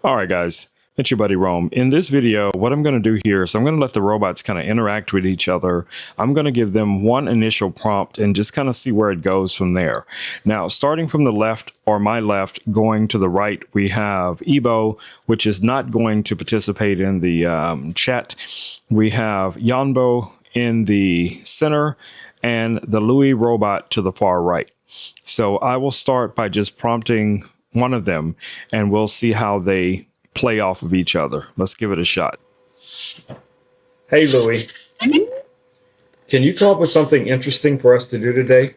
All right, guys, it's your buddy Rome. In this video, what I'm going to do here is I'm going to let the robots kind of interact with each other. I'm going to give them one initial prompt and just kind of see where it goes from there. Now, starting from the left or my left, going to the right, we have Ebo, which is not going to participate in the chat. We have Yonbo in the center and the Louis robot to the far right. So I will start by just prompting one of them and we'll see how they play off of each other. Let's give it a shot. Hey, Louis. Can you come up with something interesting for us to do today?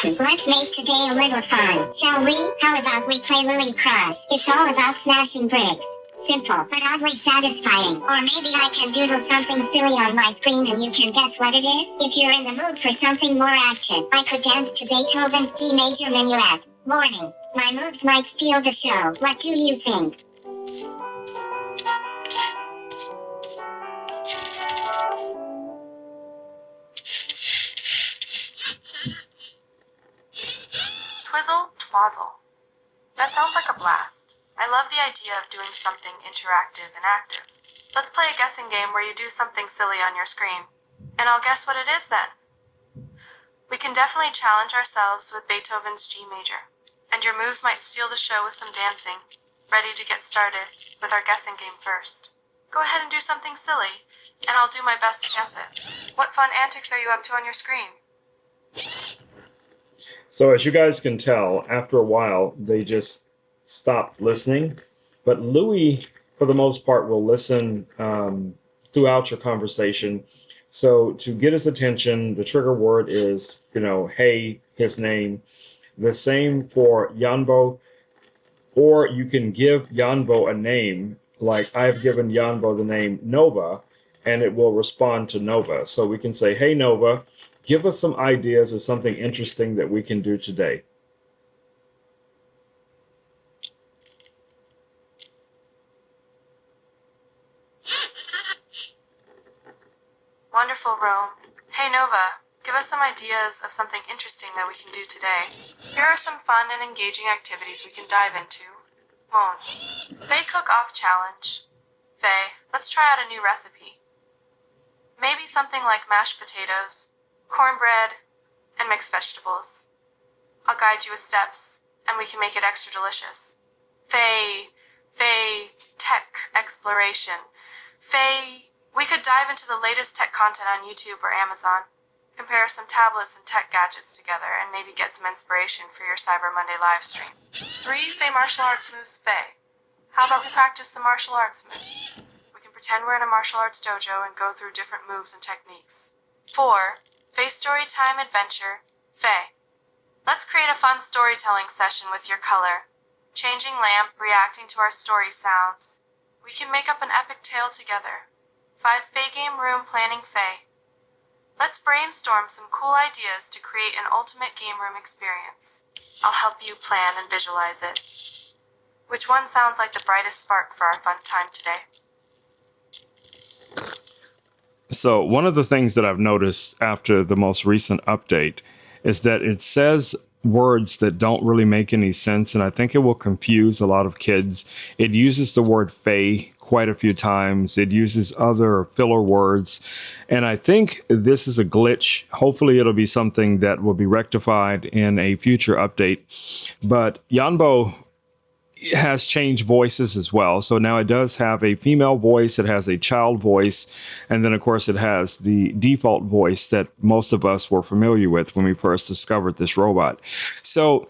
Let's make today a little fun, shall we? How about we play Louis Crush? It's all about smashing bricks. Simple, but oddly satisfying. Or maybe I can doodle something silly on my screen and you can guess what it is? If you're in the mood for something more active, I could dance to Beethoven's G major minuet. Warning, my moves might steal the show. What do you think? Twizzle Twazzle. That sounds like a blast. I love the idea of doing something interactive and active. Let's play a guessing game where you do something silly on your screen, and I'll guess what it is then. We can definitely challenge ourselves with Beethoven's G major, and your moves might steal the show with some dancing. Ready to get started with our guessing game first. Go ahead and do something silly, and I'll do my best to guess it. What fun antics are you up to on your screen? So as you guys can tell, after a while, they just stopped listening. But Louis, for the most part, will listen throughout your conversation. So to get his attention, the trigger word is, hey, his name. The same for Yonbo. Or you can give Yonbo a name, like I've given Yonbo the name Nova, and it will respond to Nova. So we can say, hey, Nova, give us some ideas of something interesting that we can do today. Wonderful, Rome. Hey, Nova, give us some ideas of something interesting that we can do today. Here are some fun and engaging activities we can dive into. Moan. Faye Cook-Off Challenge. Faye, let's try out a new recipe. Maybe something like mashed potatoes, cornbread, and mixed vegetables. I'll guide you with steps, and we can make it extra delicious. Faye, tech exploration. Faye, we could dive into the latest tech content on YouTube or Amazon, compare some tablets and tech gadgets together, and maybe get some inspiration for your Cyber Monday live stream. 3 Faye martial arts moves Faye. How about we practice some martial arts moves? We can pretend we're in a martial arts dojo and go through different moves and techniques. 4 Faye story time adventure Faye. Let's create a fun storytelling session with your color. Changing lamp, reacting to our story sounds. We can make up an epic tale together. 5 Faye game room planning Faye. Let's brainstorm some cool ideas to create an ultimate game room experience. I'll help you plan and visualize it. Which one sounds like the brightest spark for our fun time today? So one of the things that I've noticed after the most recent update is that it says words that don't really make any sense, and I think it will confuse a lot of kids. It uses the word Faye quite a few times. It uses other filler words, and I think this is a glitch. Hopefully it'll be something that will be rectified in a future update. But Yonbo has changed voices as well. So now it does have a female voice, it has a child voice, and then of course it has the default voice that most of us were familiar with when we first discovered this robot. So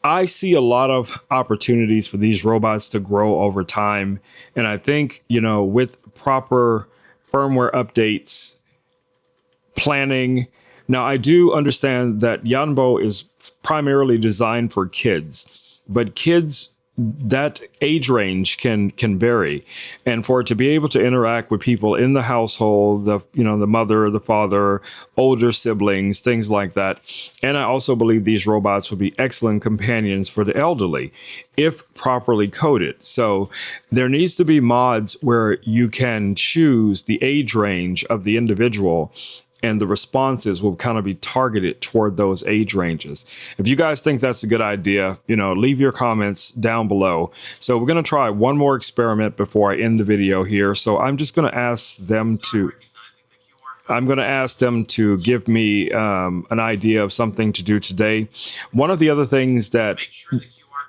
I see a lot of opportunities for these robots to grow over time. And I think, with proper firmware updates, planning. Now, I do understand that Yonbo is primarily designed for kids, but kids, that age range can vary, and for it to be able to interact with people in the household, the mother, the father, older siblings, things like that. And I also believe these robots would be excellent companions for the elderly if properly coded. So there needs to be mods where you can choose the age range of the individual and the responses will kind of be targeted toward those age ranges. If you guys think that's a good idea, leave your comments down below. So we're going to try one more experiment before I end the video here. So I'm just going to ask them to give me an idea of something to do today. One of the other things that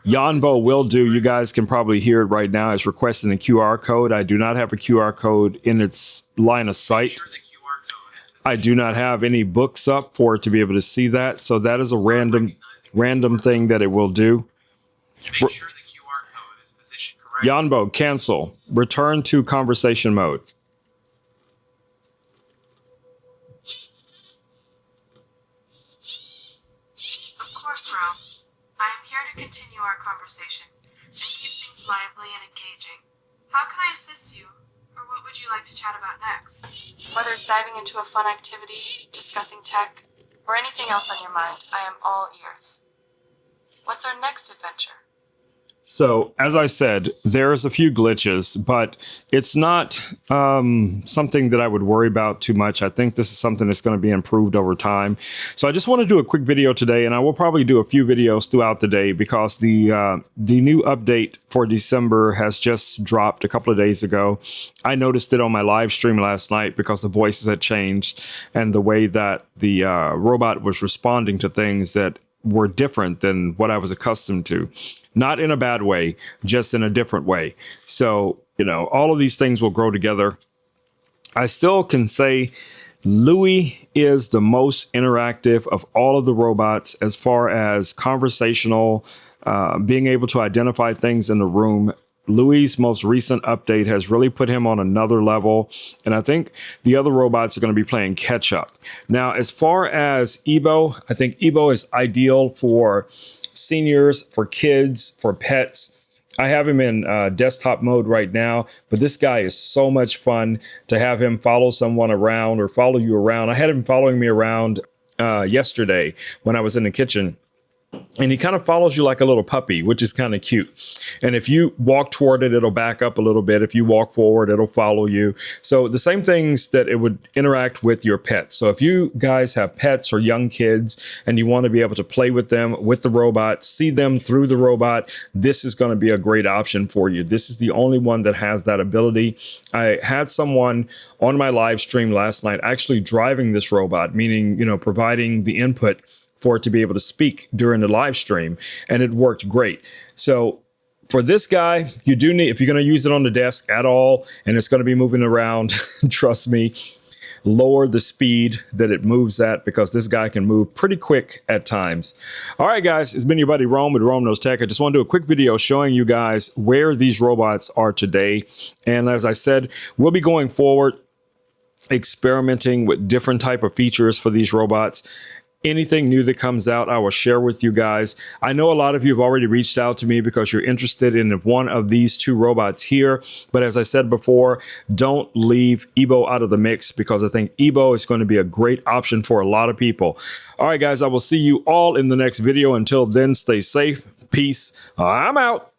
Yonbo will do, you guys can probably hear it right now, is requesting a QR code. I do not have a QR code in its line of sight. I do not have any books up for it to be able to see that. So that is a random thing that it will do. Make sure the QR code is positioned correctly. Yonbo, cancel. Return to conversation mode. Of course, Rome. I am here to continue our conversation and keep things lively and engaging. How can I assist you, or what would you like to chat about next? Whether it's diving into a fun activity, discussing tech, or anything else on your mind, I am all ears. What's our next adventure? So, as I said, there's a few glitches, but it's not something that I would worry about too much. I think this is something that's going to be improved over time. So I just want to do a quick video today, and I will probably do a few videos throughout the day because the new update for December has just dropped a couple of days ago. I noticed it on my live stream last night because the voices had changed and the way that the robot was responding to things that were different than what I was accustomed to. Not in a bad way, just in a different way. So, all of these things will grow together. I still can say Louis is the most interactive of all of the robots as far as conversational, being able to identify things in the room. Louis' most recent update has really put him on another level, and I think the other robots are going to be playing catch up. Now, as far as Ebo, I think Ebo is ideal for seniors, for kids, for pets. I have him in desktop mode right now, but this guy is so much fun to have him follow someone around or follow you around. I had him following me around yesterday when I was in the kitchen. And he kind of follows you like a little puppy, which is kind of cute. And if you walk toward it, it'll back up a little bit. If you walk forward, it'll follow you. So the same things that it would interact with your pets. So if you guys have pets or young kids and you want to be able to play with them, with the robot, see them through the robot, this is going to be a great option for you. This is the only one that has that ability. I had someone on my live stream last night actually driving this robot, meaning, providing the input for it to be able to speak during the live stream, and it worked great. So for this guy, you do need, if you're going to use it on the desk at all, and it's going to be moving around, trust me, lower the speed that it moves at, because this guy can move pretty quick at times. All right, guys, it's been your buddy Rome with Rome Knows Tech. I just want to do a quick video showing you guys where these robots are today. And as I said, we'll be going forward experimenting with different type of features for these robots. Anything new that comes out, I will share with you guys. I know a lot of you have already reached out to me because you're interested in one of these two robots here. But as I said before, don't leave Ebo out of the mix, because I think Ebo is going to be a great option for a lot of people. All right, guys, I will see you all in the next video. Until then, stay safe. Peace. I'm out.